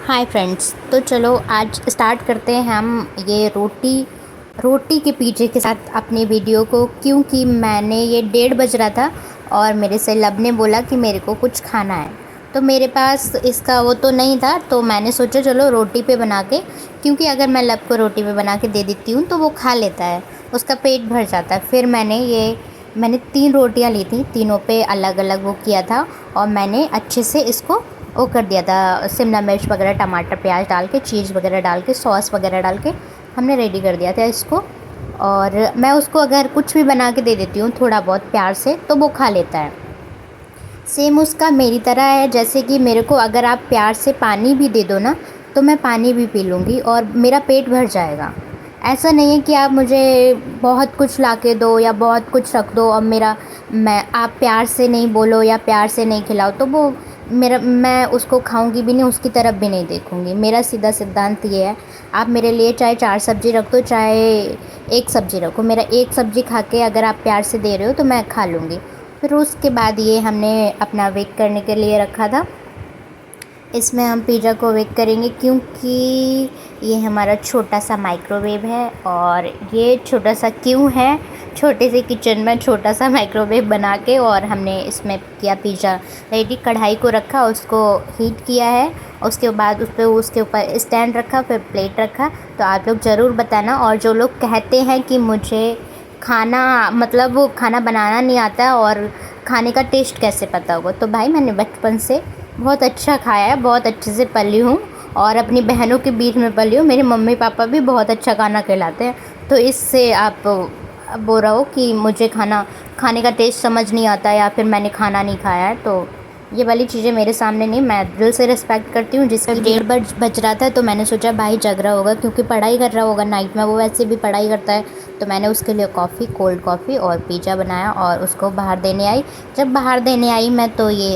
Hi friends, तो चलो आज स्टार्ट करते हैं हम ये रोटी के पीछे के साथ अपनी वीडियो को। क्योंकि मैंने ये 1:30 बज रहा था और मेरे से लब ने बोला कि मेरे को कुछ खाना है, तो मेरे पास इसका वो तो नहीं था, तो मैंने सोचा चलो रोटी पे बना के, क्योंकि अगर मैं लब को रोटी पे बना के दे देती हूँ तो वो खा लेता है, उसका पेट भर जाता है। फिर मैंने 3 रोटियाँ ली थी, तीनों पे अलग अलग वो किया था और मैंने अच्छे से इसको वो कर दिया था, शिमला मिर्च वगैरह, टमाटर, प्याज डाल के, चीज़ वगैरह डाल के, सॉस वगैरह डाल के हमने रेडी कर दिया था इसको। और मैं उसको अगर कुछ भी बना के दे देती हूँ थोड़ा बहुत प्यार से तो वो खा लेता है। सेम उसका मेरी तरह है, जैसे कि मेरे को अगर आप प्यार से पानी भी दे दो ना तो मैं पानी भी पी लूँगी और मेरा पेट भर जाएगा। ऐसा नहीं है कि आप मुझे बहुत कुछ ला के दो या बहुत कुछ रख दो और आप प्यार से नहीं बोलो या प्यार से नहीं खिलाओ तो वो मैं उसको खाऊंगी भी नहीं, उसकी तरफ भी नहीं देखूंगी। मेरा सीधा सिद्धांत ये है, आप मेरे लिए चाहे 4 सब्ज़ी रख दो चाहे 1 सब्ज़ी रखो, मेरा 1 सब्ज़ी खा के अगर आप प्यार से दे रहे हो तो मैं खा लूँगी। फिर उसके बाद ये हमने अपना बेक करने के लिए रखा था। इसमें हम पिज़्ज़ा को बेक करेंगे क्योंकि ये हमारा छोटा सा माइक्रोवेव है। और ये छोटा सा क्यों है, छोटे से किचन में छोटा सा माइक्रोवेव बना के और हमने इसमें किया पिज़्ज़ा रेडी। कढ़ाई को रखा, उसको हीट किया है, उसके बाद उसके ऊपर स्टैंड रखा, फिर प्लेट रखा। तो आप लोग ज़रूर बताना। और जो लोग कहते हैं कि मुझे खाना बनाना नहीं आता और खाने का टेस्ट कैसे पता होगा, तो भाई मैंने बचपन से बहुत अच्छा खाया है, बहुत अच्छे से पली हूँ और अपनी बहनों के बीच में पली हूँ। मेरे मम्मी पापा भी बहुत अच्छा खाना खिलाते हैं, तो इससे आप बोल रहे हो कि मुझे खाने का टेस्ट समझ नहीं आता या फिर मैंने खाना नहीं खाया है, तो ये वाली चीज़ें मेरे सामने नहीं। मैं दिल से रिस्पेक्ट करती हूँ। जिसका 1:30 बज रहा था तो मैंने सोचा भाई जग रहा होगा क्योंकि पढ़ाई कर रहा होगा नाइट में, वो वैसे भी पढ़ाई करता है। तो मैंने उसके लिए कोल्ड कॉफ़ी और पिज़्ज़ा बनाया और उसको बाहर देने आई। जब बाहर देने आई मैं तो ये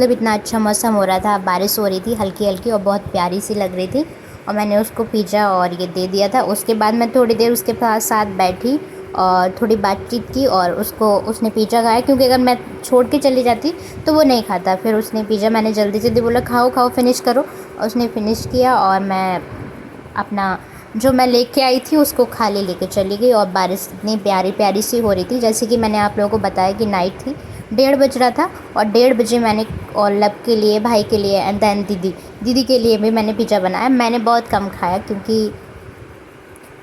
इतना अच्छा मौसम हो रहा था, बारिश हो रही थी हल्की हल्की और बहुत प्यारी सी लग रही थी, और मैंने उसको पिज़्ज़ा और ये दे दिया था। उसके बाद मैं थोड़ी देर उसके साथ बैठी और थोड़ी बातचीत की और उसने पिज़्ज़ा खाया, क्योंकि अगर मैं छोड़ के चली जाती तो वो नहीं खाता। फिर उसने पिज़्ज़ा, मैंने जल्दी बोला खाओ फिनिश करो, और उसने फिनिश किया और मैं अपना जो मैं लेके आई थी उसको खाली लेके चली गई। और बारिश इतनी प्यारी सी हो रही थी, जैसे कि मैंने आप लोगों को बताया कि नाइट थी, 1:30 बज रहा था और 1:30 बजे मैंने और लब के लिए, भाई के लिए एंड देन दीदी के लिए भी मैंने पिज़्ज़ा बनाया। मैंने बहुत कम खाया क्योंकि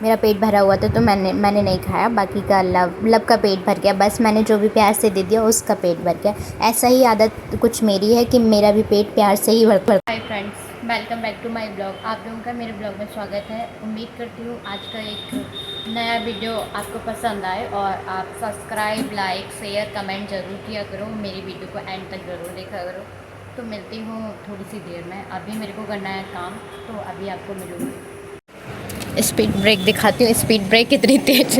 मेरा पेट भरा हुआ था, तो मैंने नहीं खाया। बाकी का लब का पेट भर गया, बस मैंने जो भी प्यार से दे दिया उसका पेट भर गया। ऐसा ही आदत कुछ मेरी है कि मेरा भी पेट प्यार से ही भर। Hi friends, welcome back to my blog. आप लोगों का मेरे ब्लॉग में स्वागत है। उम्मीद करती हूँ आज का एक नया वीडियो आपको पसंद आए और आप सब्सक्राइब, लाइक, शेयर, कमेंट ज़रूर किया करो। मेरी वीडियो को एंड तक ज़रूर देखा करो। तो मिलती हूँ थोड़ी सी देर में, अभी मेरे को करना है काम, तो अभी आपको मिलूँगी। स्पीड ब्रेक दिखाती हूँ। स्पीड ब्रेक कितनी तेज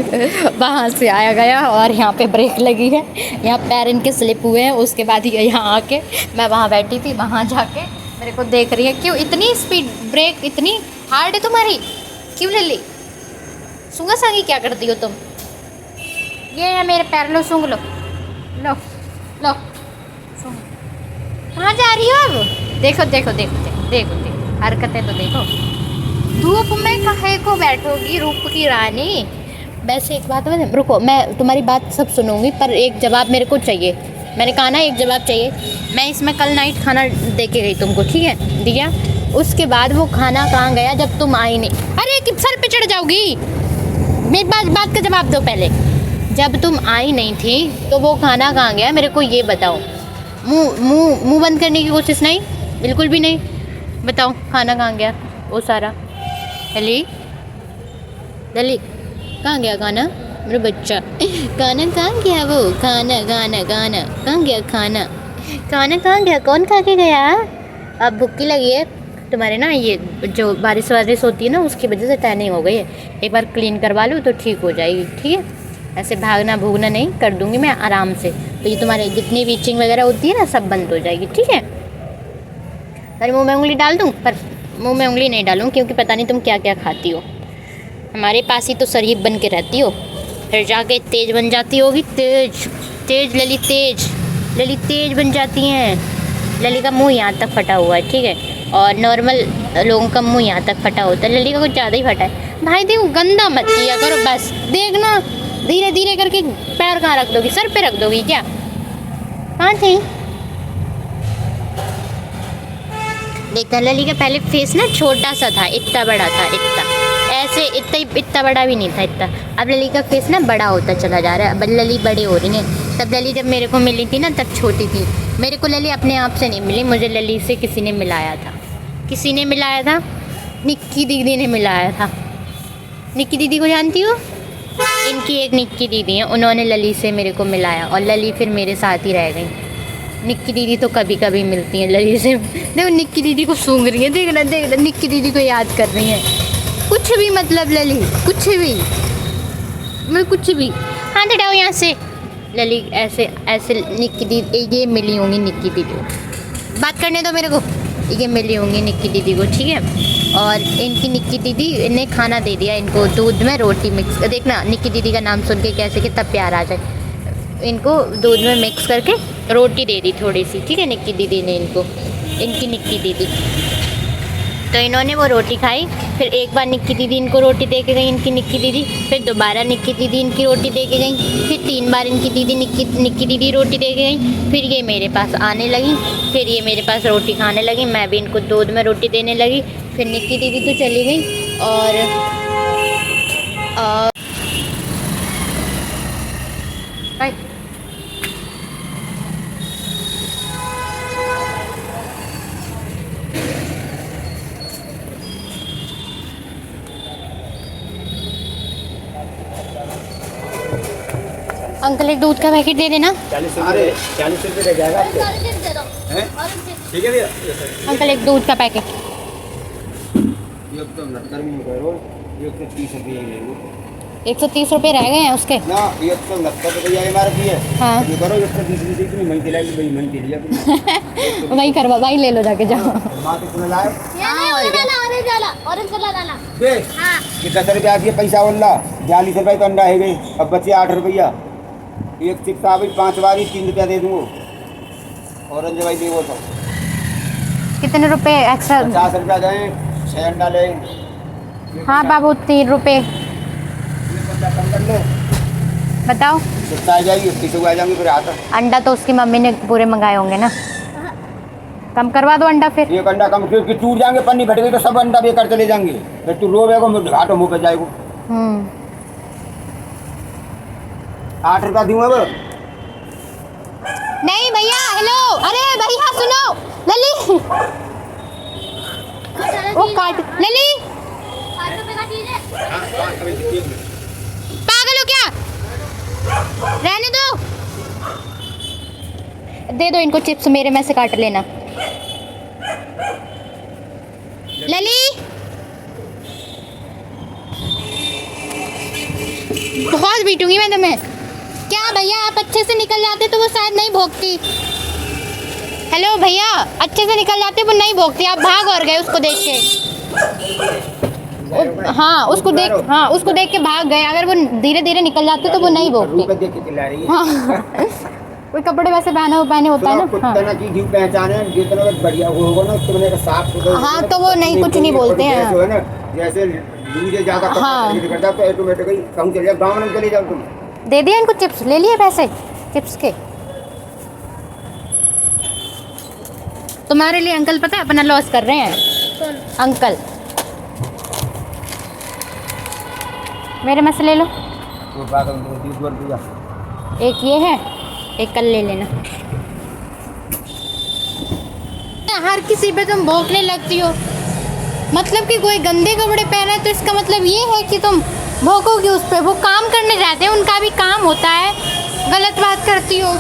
वहाँ से आया गया और यहाँ पे ब्रेक लगी है, यहाँ पैर इनके स्लिप हुए हैं। उसके बाद ये यहाँ आके मैं वहाँ बैठी थी, वहाँ जाके मेरे को देख रही है। क्यों इतनी स्पीड ब्रेक इतनी हार्ड है तुम्हारी, क्यों ले ली? सूंगा सांगी क्या करती हो तुम? ये है मेरे पैर, लो सूंघ लो, लो लो सूंघ। कहाँ जा रही हो अब? देखो हरकतें तो देखो। धूप में काहे को बैठोगी रूप की रानी? वैसे एक बात है, रुको, मैं तुम्हारी बात सब सुनूंगी पर एक जवाब मेरे को चाहिए। मैंने कहा ना एक जवाब चाहिए। मैं इसमें कल नाइट खाना दे के गई तुमको, ठीक है, दिया। उसके बाद वो खाना कहाँ गया जब तुम आई नहीं? अरे कि सर पे चढ़ जाओगी, मेरी बात का जवाब दो पहले। जब तुम आई नहीं थी तो वो खाना कहाँ गया मेरे को ये बताओ। मुँह बंद करने की कोशिश नहीं, बिल्कुल भी नहीं। बताओ खाना कहाँ गया वो सारा? दली कहाँ गया खाना? मेरा बच्चा खाना कहाँ गया? वो खाना कहाँ गया? खाना कहाँ गया? कौन खा के गया? अब भूखी लगी है तुम्हारे ना, ये जो बारिश होती है ना उसकी वजह से टैनिंग हो गई है। एक बार क्लीन करवा लूँ तो ठीक हो जाएगी, ठीक है। ऐसे भागना भूगना नहीं, कर दूँगी मैं आराम से। तो ये तुम्हारे जितनी भी इचिंग वगैरह होती है ना सब बंद हो जाएगी, ठीक है। अरे मुँह में उंगली डाल दूँ? पर मुंह में उंगली नहीं डालूँ क्योंकि पता नहीं तुम क्या क्या खाती हो। हमारे पास ही तो शरीफ बन के रहती हो, फिर जाके तेज बन जाती होगी। लली तेज बन जाती हैं। लली का मुंह यहाँ तक फटा हुआ है, ठीक है। और नॉर्मल लोगों का मुंह यहाँ तक फटा होता है, लली का कुछ ज़्यादा ही फटा है। भाई देखो गंदा मत किया करो, बस देखना धीरे धीरे करके पैर कहाँ रख दोगी, सर पे रख दोगी क्या? कहाँ थी? देखना लली का पहले फेस ना छोटा सा था, इतना बड़ा था, इतना ऐसे इतना बड़ा भी नहीं था इतना। अब लली का फेस ना बड़ा होता चला जा रहा है, अब लली बड़ी हो रही है। तब लली जब मेरे को मिली थी ना तब छोटी थी। मेरे को लली अपने आप से नहीं मिली, मुझे लली से किसी ने मिलाया था। किसी ने मिलाया था? निक्की दीदी ने मिलाया था। निक्की दीदी को जानती हो? इनकी एक निक्की दीदी है, उन्होंने लली से मेरे को मिलाया और लली फिर मेरे साथ ही रह गई। निक्की दीदी तो कभी कभी मिलती हैं लली से। देखो निक्की दीदी को सूंघ रही है, देखना देखना निक्की दीदी को याद कर रही है। कुछ भी मतलब लली, कुछ भी मैं कुछ भी। हाँ हटाओ यहाँ से। लली ऐसे ऐसे निक्की दीदी ये मिली होंगी, निक्की दीदी को बात करने दो मेरे को। ये मिली होंगी निक्की दीदी को, ठीक है। और इनकी निक्की दीदी ने खाना दे दिया इनको, दूध में रोटी मिक्स। देखना निक्की दीदी का नाम सुन के कैसे कितना प्यार आ जाए। इनको दूध में मिक्स करके रोटी दे दी थोड़ी सी, ठीक है। निक्की दीदी ने इनको, इनकी निक्की दीदी, तो इन्होंने वो रोटी खाई। फिर एक बार निक्की दीदी इनको रोटी दे के गई, इनकी निक्की दीदी। फिर दोबारा निक्की दीदी इनकी रोटी दे के गई। फिर 3 बार इनकी दीदी निक्की दीदी रोटी दे के गई। फिर ये मेरे पास आने लगी, फिर ये मेरे पास रोटी खाने लगी, मैं भी इनको दूध में रोटी देने लगी। फिर निक्की दीदी तो चली गई और अंकल एक दूध का पैकेट दे देना। 40 रुपये रह जाएगा आपको। ठीक है भैया। अंकल एक दूध का पैकेट। ये तो 69 में करो, ये तो 30 रुपये ही लेंगे। 130 रुपये रह गए हैं उसके ना, ये तो 69 रुपये MRP है। हाँ ये करो, 120 रुपये की मैं दिलाई, भाई मैं दे दिया। वही करवा, वही ले लो जाके जाओ। मां तो सुन लाए। ऑरेंज वाला डाला। देख कितना रुपया दिए पैसा वाला, 42 रुपये तो अंडा है गई। अब बचे 8 रुपया। एक चिप्स आ गई 5 बारी 3 रुपया दे दूँगा। ऑरेंज भाई दे वो तो कितने रुपए एक्स्ट्रा? 50 रुपया दें, 6 अंडा लें। हाँ बाबू 3 रुपये। कम कर लो, बताओ। कितना आ जाएगी, 30 आ जाएंगे फिर आता। अंडा तो उसकी मम्मी ने पूरे मंगाए होंगे ना, कम करवा दो अंडा फिर। एक अंडा कम, क्योंकि टूट जाएंगे, पन्नी फट गई तो सब अंडा बेकार चले जाएंगे। फिर तू रोवेगो, घाटो मुँह पे जाएगो। 8 रुपया दूँ अब। नहीं भैया, हेलो, अरे भैया सुनो, लली वो काट, लली पागल हो क्या? रहने दो, दे दो इनको चिप्स, मेरे में से काट लेना। लली बहुत पीटूंगी मैं तुम्हें। क्या भैया आप अच्छे से निकल जाते तो वो शायद नहीं भोगती। हेलो भैया, अच्छे से निकल जाते वो नहीं भोगती, आप भाग और गए उसको देख के। हाँ उसको देख के भाग गए। अगर वो धीरे धीरे निकल जाते तो वो नहीं भोगती। हाँ कोई कपड़े वैसे पहने होता है ना। हाँ तो वो नहीं कुछ नहीं बोलते हैं। जैसे ज़्यादा हाँ तो ऑटोमेटिकली कहूँ चले जाओ, गाँव में चले जाओ तुम। दे दिया इनको चिप्स, ले लिए पैसे चिप्स के। तुम्हारे लिए अंकल पता है अपना लॉस कर रहे हैं। अंकल मेरे में से ले लो। एक ये है, एक कल ले लेना। हर किसी पे तुम भौंकने लगती हो, मतलब कि कोई गंदे कपड़े पहना है तो इसका मतलब ये है कि तुम भौंकोगे उस पर। वो काम करने जाते हैं, उनका भी काम होता है। गलत बात करती हो,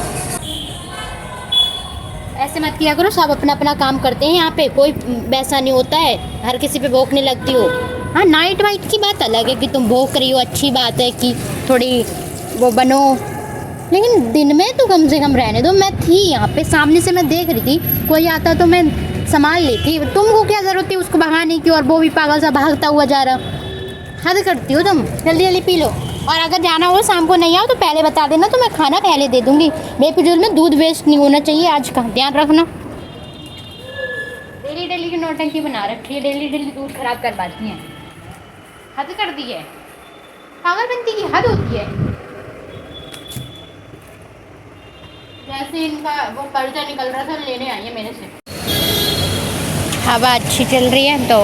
ऐसे मत किया करो। सब अपना अपना काम करते हैं यहाँ पे, कोई वैसा नहीं होता है। हर किसी पे भौंकने लगती हो। हाँ नाइट वाइट की बात अलग है कि तुम भौंक रही हो, अच्छी बात है कि थोड़ी वो बनो, लेकिन दिन में तो कम से कम रहने दो। मैं थी यहाँ पे, सामने से मैं देख रही थी, कोई आता तो मैं संभाल लेती। तुमको क्या ज़रूरत थी उसको भगाने की, और वो भी पागल सा भागता हुआ जा रहा। हद करती हो तुम। जल्दी जल्दी पी लो, और अगर जाना हो शाम को नहीं आओ तो पहले बता देना, तो मैं खाना पहले दे दूँगी। बेफिजूल में दूध वेस्ट नहीं होना चाहिए आज का, ध्यान रखना। डेली की नौटंकी बना रखी है, डेली डेली दूध खराब करवाती हैं। हद कर दी है, पागलपंती की हद होती है। जैसे इनका वो पर्चा निकल रहा था लेने आई है मेरे से। हवा अच्छी चल रही है तो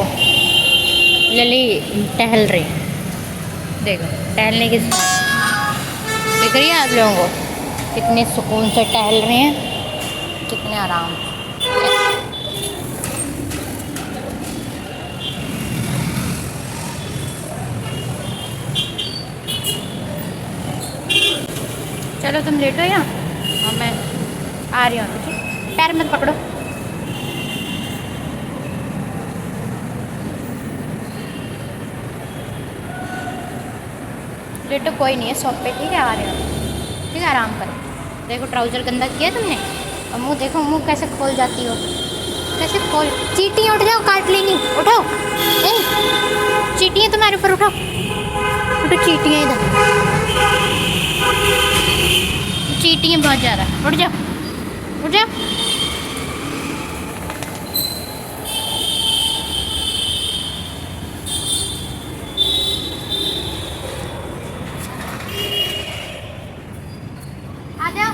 लली टहल रही है। देखो टहलने की दिख रही है आप लोगों को, कितने सुकून से टहल रहे हैं, कितने आराम। चलो तुम लेटो यहाँ और मैं आ रही हूँ। ठीक, पैर मत पकड़ो। लेटो, कोई नहीं है शॉप पे। ठीक है, आ रहे हो। ठीक है, आराम करो। देखो ट्राउज़र गंदा किया तुमने, और मुँह देखो, मुँह कैसे खोल जाती हो, कैसे खोल। चींटियाँ उठ जाओ, काट लेनी। उठाओ, चींटियाँ तुम्हारे ऊपर, उठाओ उठो। चींटियाँ इधर, चींटियाँ बहुत ज़्यादा। उठ जाओ, उठ जाओ। आ जाओ।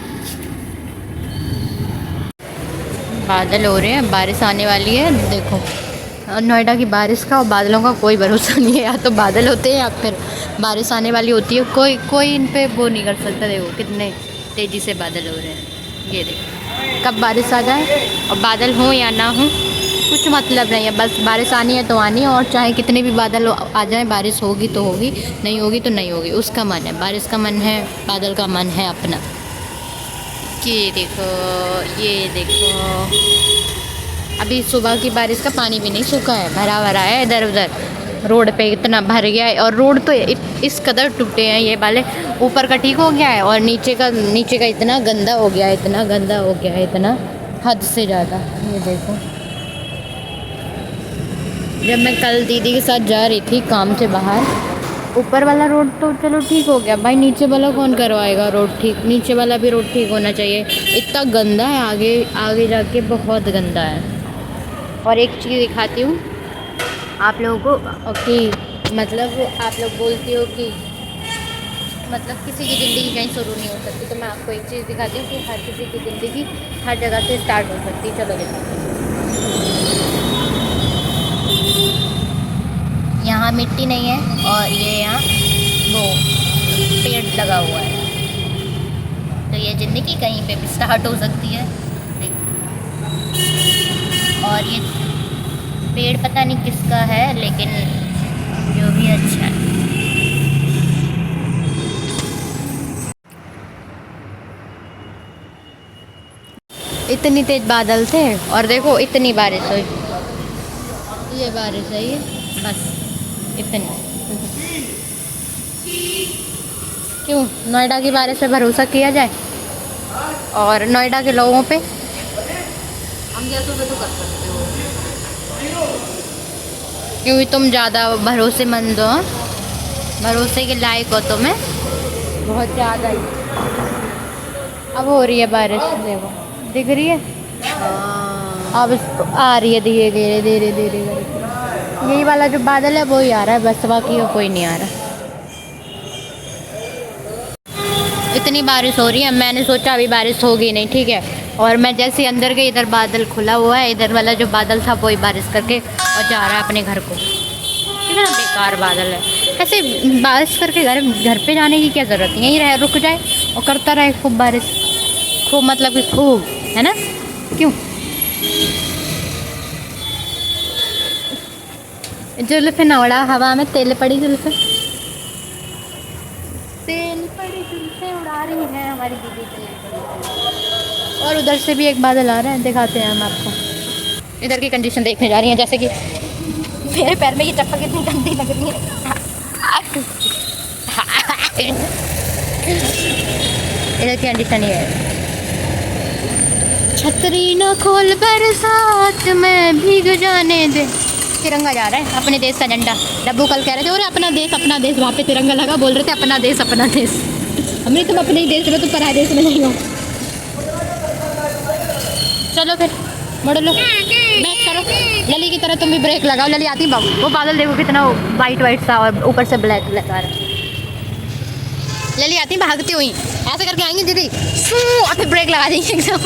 बादल हो रहे हैं, बारिश आने वाली है। देखो नोएडा की बारिश का और बादलों का कोई भरोसा नहीं है। या तो बादल होते हैं या फिर बारिश आने वाली होती है। कोई इन पे वो नहीं कर सकता। देखो कितने तेज़ी से बादल हो रहे हैं। ये देखो कब बारिश आ जाए, और बादल हो या ना हो कुछ मतलब नहीं है। बस बारिश आनी है तो आनी है, और चाहे कितने भी बादल आ जाए, बारिश होगी तो होगी, नहीं होगी तो नहीं होगी। उसका मन है, बारिश का मन है, बादल का मन है अपना। ये देखो, ये देखो, अभी सुबह की बारिश का पानी भी नहीं सूखा है, भरा भरा है इधर उधर। रोड पे इतना भर गया है, और रोड तो इस कदर टूटे हैं ये वाले। ऊपर का ठीक हो गया है, और नीचे का इतना गंदा हो गया है, इतना गंदा हो गया है, इतना हद से ज़्यादा। ये देखो, जब मैं कल दीदी के साथ जा रही थी काम से बाहर, ऊपर वाला रोड तो चलो ठीक हो गया भाई, नीचे वाला कौन करवाएगा रोड ठीक। नीचे वाला भी रोड ठीक होना चाहिए। इतना गंदा है, आगे जाके बहुत गंदा है। और एक चीज़ दिखाती हूँ आप लोगों को कि मतलब आप लोग बोलती हो कि मतलब किसी की ज़िंदगी कहीं शुरू नहीं हो सकती, तो मैं आपको एक चीज़ दिखाती हूँ कि हर किसी की ज़िंदगी हर जगह से स्टार्ट हो सकती है। चलो दिखाती हूँ। यहाँ मिट्टी नहीं है, और ये यहाँ वो पेड़ लगा हुआ है, तो ये ज़िंदगी कहीं पे भी स्टार्ट हो सकती है। और ये पेड़ पता नहीं किसका है, लेकिन जो भी अच्छा है। इतनी तेज बादल थे, और देखो इतनी बारिश हुई। ये बारिश है, ये बस इतनी। क्यों नोएडा की बारिश पे भरोसा किया जाए, और नोएडा के लोगों पे हम जैसों पे तो कर सकते हो। क्योंकि तुम ज़्यादा भरोसेमंद हो, भरोसे के लायक हो तुम्हें बहुत ज़्यादा ही। अब हो रही है बारिश, देखो दिख रही है। अब आ रही है धीरे धीरे धीरे धीरे धीरे। यही वाला जो बादल है वो ही आ रहा है बस, बाकी और कोई नहीं आ रहा। इतनी बारिश हो रही है, मैंने सोचा अभी बारिश होगी नहीं, ठीक है। और मैं जैसे ही अंदर गई, इधर बादल खुला हुआ है, इधर वाला जो बादल था वो ही बारिश करके और जा रहा है अपने घर को। कितना बेकार बादल है। ऐसे बारिश करके घर पे जाने की क्या ज़रूरत है, यहीं रह रुक जाए और करता रहे खूब बारिश। खूब मतलब कि खूब, है ना। क्यों जुल्फ़ नौड़ा हवा में तेल पड़ी जुल्फ़, तेल पड़ी जुल्फ़ें उड़ा रही हैं हमारी दीदी तेल। और उधर से भी एक बादल आ रहा है, दिखाते हैं हम आपको। इधर की कंडीशन देखने जा रही हैं, जैसे कि मेरे पैर में ये चप्पल कितनी गंदी लग रही है। इधर की कंडीशन ये है। छतरी न खोल बरसात में भीग जाने दे। तिरंगा जा रहा है, अपने देश का झंडा। डब्बू कल कह रहे थे और अपना देश, वहाँ पे तिरंगा लगा, बोल रहे थे अपना देश अपना देश। हमने तुम अपने ही देश में, तुम पराए देश में नहीं हो। चलो फिर मोड़ लो, बैक करो। लली की तरह तुम भी ब्रेक लगाओ। लली आती बाबू, वो बादल देखो कितना वाइट वाइट सा और ऊपर से ब्लैक ब्लैक आ रहा है। लली आती भागती हुई, ऐसे करके आएंगी दीदी, और फिर ब्रेक लगा देंगे एकदम।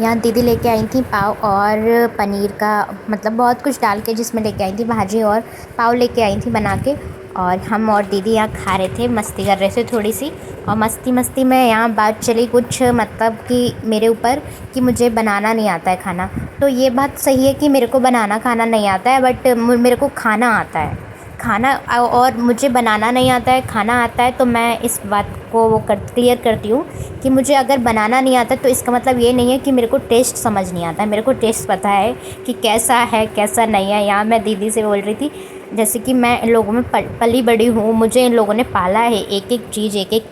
यहाँ दीदी लेके आई थी पाव और पनीर का मतलब बहुत कुछ डाल के जिसमें लेके आई थी भाजी, और पाव लेके आई थी बना के। और हम और दीदी यहाँ खा रहे थे, मस्ती कर रहे थे थोड़ी सी। और मस्ती मस्ती में यहाँ बात चली कुछ मतलब कि मेरे ऊपर कि मुझे बनाना नहीं आता है खाना। तो ये बात सही है कि मेरे को बनाना खाना नहीं आता है, बट मेरे को खाना आता है। खाना और मुझे बनाना नहीं आता है, खाना आता है। तो मैं इस बात को वो क्लियर करती हूँ कि मुझे अगर बनाना नहीं आता तो इसका मतलब ये नहीं है कि मेरे को टेस्ट समझ नहीं आता है। मेरे को टेस्ट पता है कि कैसा है कैसा नहीं है। यहाँ मैं दीदी से बोल रही थी जैसे कि मैं इन लोगों में पली बड़ी हूँ, मुझे इन लोगों ने पाला है, एक एक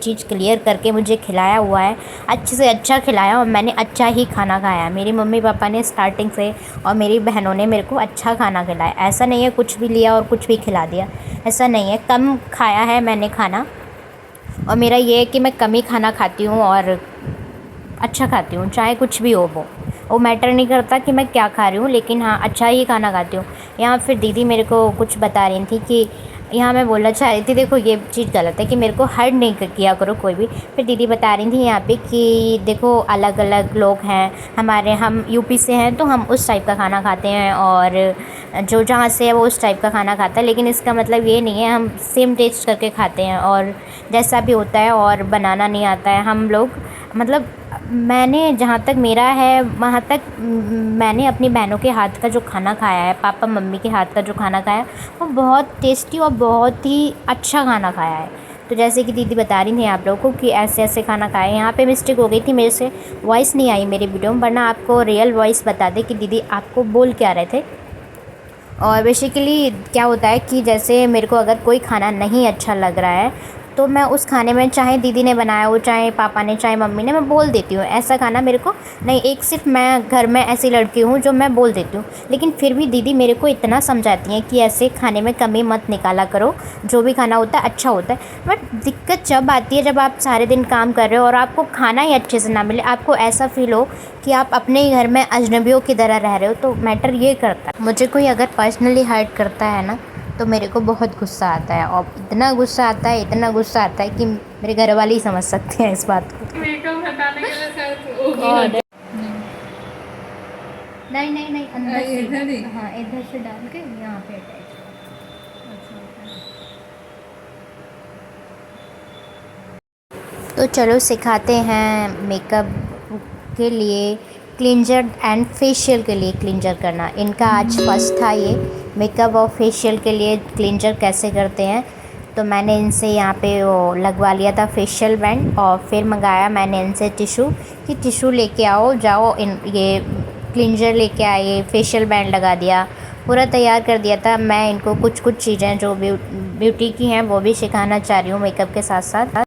चीज़ क्लियर करके मुझे खिलाया हुआ है, अच्छे से अच्छा खिलाया, और मैंने अच्छा ही खाना खाया। मेरी मम्मी पापा ने स्टार्टिंग से और मेरी बहनों ने मेरे को अच्छा खाना खिलाया। ऐसा नहीं है कुछ भी लिया और कुछ भी खिला दिया, ऐसा नहीं है। कम खाया है मैंने खाना, और मेरा ये है कि मैं कम ही खाना खाती हूँ और अच्छा खाती हूँ, चाहे कुछ भी हो वो मैटर नहीं करता कि मैं क्या खा रही हूँ, लेकिन हाँ अच्छा ही खाना खाती हूँ। यहाँ फिर दीदी मेरे को कुछ बता रही थी कि यहाँ मैं बोलना चाह रही थी देखो ये चीज़ गलत है कि मेरे को हर्ट नहीं किया करो कोई भी। फिर दीदी बता रही थी यहाँ पे कि देखो अलग अलग लोग हैं हमारे, हम यूपी से हैं तो हम उस टाइप का खाना खाते हैं, और जो जहाँ से है वो उस टाइप का खाना खाता है, लेकिन इसका मतलब ये नहीं है हम सेम टेस्ट करके खाते हैं और जैसा भी होता है। और बनाना नहीं आता है हम लोग, मतलब मैंने जहाँ तक मेरा है वहाँ तक मैंने अपनी बहनों के हाथ का जो खाना खाया है, पापा मम्मी के हाथ का जो खाना खाया वो बहुत टेस्टी और बहुत ही अच्छा खाना खाया है। तो जैसे कि दीदी बता रही थी आप लोगों को कि ऐसे ऐसे खाना खाए। यहाँ पे मिस्टेक हो गई थी, मेरे से वॉइस नहीं आई मेरी वीडियो में, वरना आपको रियल वॉइस बता दे कि दीदी आपको बोल क्या रहे थे। और बेसिकली क्या होता है कि जैसे मेरे को अगर कोई खाना नहीं अच्छा लग रहा है तो मैं उस खाने में, चाहे दीदी ने बनाया हो, चाहे पापा ने, चाहे मम्मी ने, मैं बोल देती हूँ ऐसा खाना मेरे को नहीं। एक सिर्फ मैं घर में ऐसी लड़की हूँ जो मैं बोल देती हूँ, लेकिन फिर भी दीदी मेरे को इतना समझाती हैं कि ऐसे खाने में कमी मत निकाला करो, जो भी खाना होता है अच्छा होता है। बट दिक्कत जब आती है जब आप सारे दिन काम कर रहे हो और आपको खाना ही अच्छे से ना मिले, आपको ऐसा फील हो कि आप अपने ही घर में अजनबियों की तरह रह रहे हो, तो मैटर ये करता है। मुझे कोई अगर पर्सनली हर्ट करता है ना तो मेरे को बहुत गुस्सा आता है, और इतना गुस्सा आता है, इतना गुस्सा आता है कि मेरे घर वाले ही समझ सकते हैं इस बात को। मेकअप हटाने के लिए शायद होगी। नहीं नहीं नहीं, अंदर से, इधर ही? हाँ इधर से डाल के यहाँ पे अटैच। तो चलो सिखाते हैं मेकअप के लिए क्लिंजर एंड फेशियल के लिए क्लिंजर करना। इनका आज फर्स्ट था ये मेकअप और फेशियल के लिए क्लिंजर कैसे करते हैं। तो मैंने इनसे यहाँ पे वो लगवा लिया था फेशियल बैंड, और फिर मंगाया मैंने इनसे टिशू कि टिशू लेके आओ जाओ, इन ये क्लिंजर लेके आए, फेशियल बैंड लगा दिया, पूरा तैयार कर दिया था। मैं इनको कुछ कुछ चीज़ें जो ब्यूटी की हैं वो भी सिखाना चाह रही हूँ मेकअप के साथ साथ।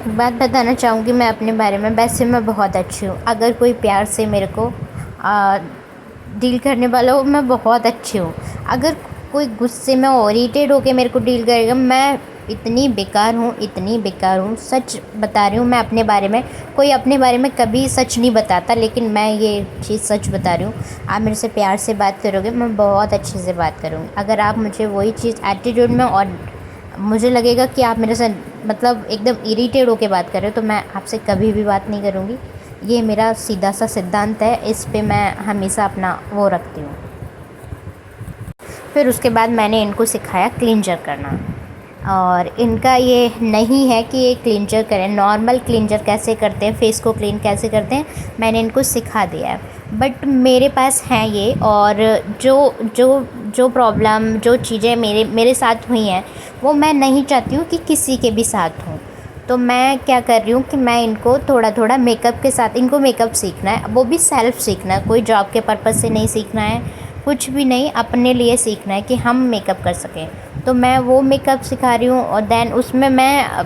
एक बात बताना चाहूँगी मैं अपने बारे में, वैसे मैं बहुत अच्छी हूँ। अगर कोई प्यार से मेरे को डील करने वाला हो, मैं बहुत अच्छी हूँ। अगर कोई गुस्से में और इरिटेट होकर मेरे को डील करेगा, मैं इतनी बेकार हूँ, इतनी बेकार हूँ। सच बता रही हूँ मैं अपने बारे में। कोई अपने बारे में कभी सच नहीं बताता, लेकिन मैं ये चीज़ सच बता रही हूँ। आप मेरे से प्यार से बात करोगे, मैं बहुत अच्छे से बात करूँगी। अगर आप मुझे वही चीज़ एटीट्यूड में और मुझे लगेगा कि आप मेरे से मतलब एकदम इरिटेट होके बात कर रहे हो, तो मैं आपसे कभी भी बात नहीं करूँगी। ये मेरा सीधा सा सिद्धांत है, इस पे मैं हमेशा अपना वो रखती हूँ। फिर उसके बाद मैंने इनको सिखाया क्लिंजर करना, और इनका ये नहीं है कि ये क्लिंजर करें, नॉर्मल क्लिंजर कैसे करते हैं, फेस को क्लीन कैसे करते हैं, मैंने इनको सिखा दिया है। बट मेरे पास हैं ये, और जो जो जो प्रॉब्लम, जो चीज़ें मेरे साथ हुई हैं वो मैं नहीं चाहती हूँ कि किसी के भी साथ हों। तो मैं क्या कर रही हूँ कि मैं इनको थोड़ा थोड़ा मेकअप के साथ, इनको मेकअप सीखना है, वो भी सेल्फ़ सीखना है, कोई जॉब के पर्पज़ से नहीं सीखना है, कुछ भी नहीं, अपने लिए सीखना है कि हम मेकअप कर सकें। तो मैं वो मेकअप सिखा रही हूँ, और देन उसमें मैं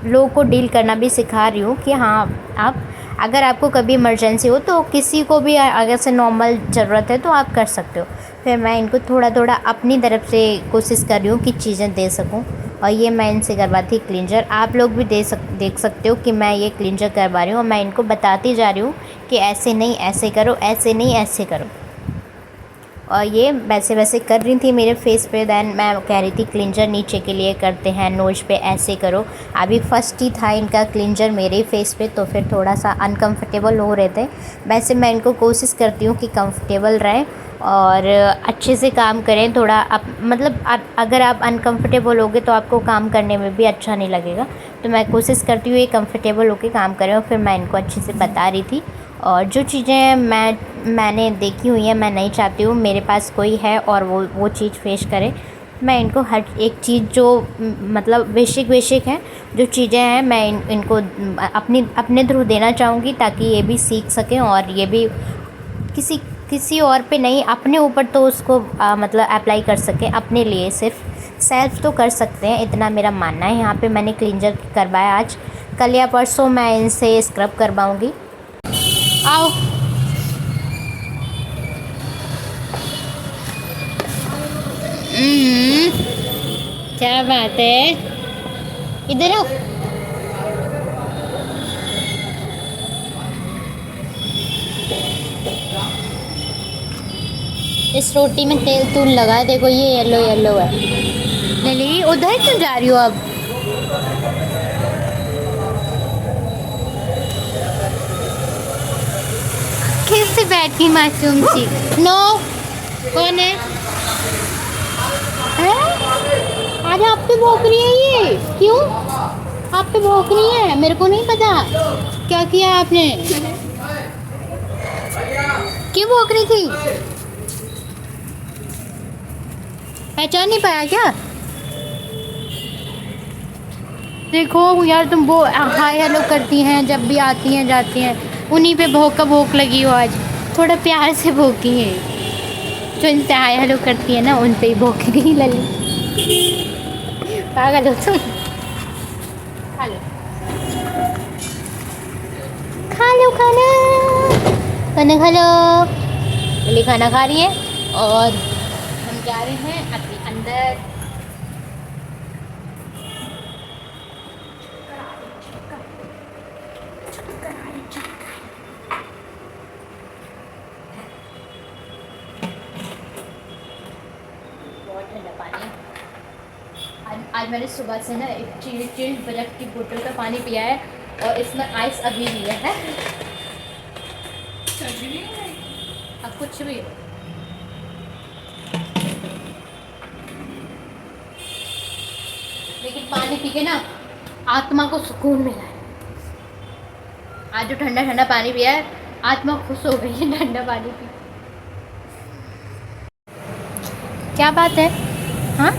लोगों को डील करना भी सिखा रही हूँ कि हाँ आप अगर आपको कभी इमरजेंसी हो तो किसी को भी अगर से नॉर्मल ज़रूरत है तो आप कर सकते हो। फिर मैं इनको थोड़ा थोड़ा अपनी तरफ से कोशिश कर रही हूँ कि चीज़ें दे सकूँ, और ये मैं इनसे करवाती क्लींजर। आप लोग भी देख सकते हो कि मैं ये क्लींजर करवा रही हूँ और मैं इनको बताती जा रही हूँ कि ऐसे नहीं ऐसे करो, ऐसे नहीं ऐसे करो। और ये वैसे वैसे कर रही थी मेरे फेस पे। दैन मैं कह रही थी क्लींजर नीचे के लिए करते हैं, नोज पे ऐसे करो। अभी फर्स्ट ही था इनका क्लींजर मेरे फेस पे, तो फिर थोड़ा सा अनकंफर्टेबल हो रहे थे। वैसे मैं इनको कोशिश करती हूँ कि कंफर्टेबल रहें और अच्छे से काम करें। थोड़ा अगर आप अनकंफर्टेबल होगे तो आपको काम करने में भी अच्छा नहीं लगेगा। तो मैं कोशिश करती हूँ ये कंफर्टेबल होकर काम करें। और फिर मैं इनको अच्छे से बता रही थी। और जो चीज़ें मैंने देखी हुई हैं, मैं नहीं चाहती हूँ मेरे पास कोई है और वो चीज़ फेस करे। मैं इनको हर एक चीज़ जो मतलब बेसिक है जो चीज़ें हैं, मैं इनको अपने थ्रू देना चाहूँगी, ताकि ये भी सीख सकें और ये भी किसी और पे नहीं, अपने ऊपर तो उसको मतलब अप्लाई कर सकें। अपने लिए सिर्फ सेल्फ तो कर सकते हैं, इतना मेरा मानना है। यहाँ पे मैंने क्लींजर करवाया आज, कल या परसों मैं इनसे स्क्रब करवाऊँगी। आओ। क्या बात है, इधर आओ। इस रोटी में तेल तूल लगा है, देखो ये येलो येलो है। लली उधर क्यों जा रही हो अब? कैसे बैठी मासूम सी? नो, कौन है? आज आप पे भौंक रही है ये, क्यों? आप पे भौंक रही है, मेरे को नहीं पता क्या किया आपने। क्यों भौंक रही थी? पहचान नहीं पाया क्या? देखो यार, तुम वो हाय हेलो करती हैं जब भी आती हैं जाती हैं, उन्हीं पे भौंक लगी हो आज। थोड़ा प्यार से भौंकी है, जो इनसे हाय हेलो करती है ना उन पे ही भौंक गई लली। पागल हो तुम। खा लो खाना खा लो। लली खाना खा रही है और हम जा रहे हैं अभी अंदर। बहुत ठंडा पानी। आज मैंने सुबह से ना एक चिल्ड बर्फ की बोतल का पानी पिया है और इसमें आइस अभी भी है। अब कुछ भी लेकिन पानी पी के ना आत्मा को सुकून मिला है। आज जो ठंडा ठंडा पानी पिया है, आत्मा खुश हो गई है ठंडा पानी पी। क्या बात है? हाँ,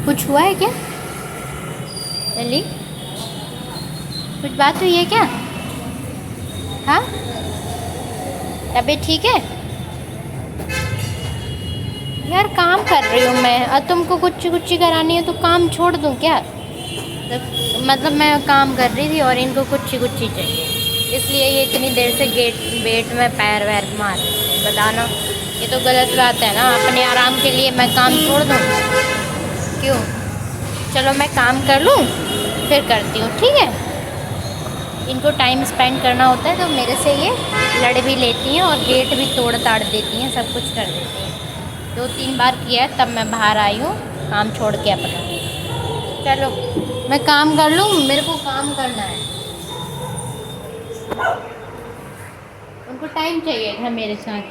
कुछ हुआ है क्या लली? कुछ बात हुई है क्या? हाँ, तबीयत ठीक है? यार काम कर रही हूँ मैं, और तुमको कुछ करानी है तो काम छोड़ दूँ क्या? मतलब मैं काम कर रही थी और इनको कुछ चाहिए, इसलिए ये इतनी देर से बेड में पैर वैर मार रहे थे। बताना, ये तो गलत बात है ना। अपने आराम के लिए मैं काम छोड़ दूँ क्यों? चलो मैं काम कर लूँ फिर करती हूँ, ठीक है? इनको टाइम स्पेंड करना होता है तो मेरे से ये लड़ भी लेती हैं और गेट भी तोड़ ताड़ देती हैं, सब कुछ कर देती हैं। 2-3 बार किया है तब मैं बाहर आई हूँ काम छोड़ के अपना। चलो मैं काम कर लूँ, मेरे को काम करना है। उनको टाइम चाहिए था मेरे साथ।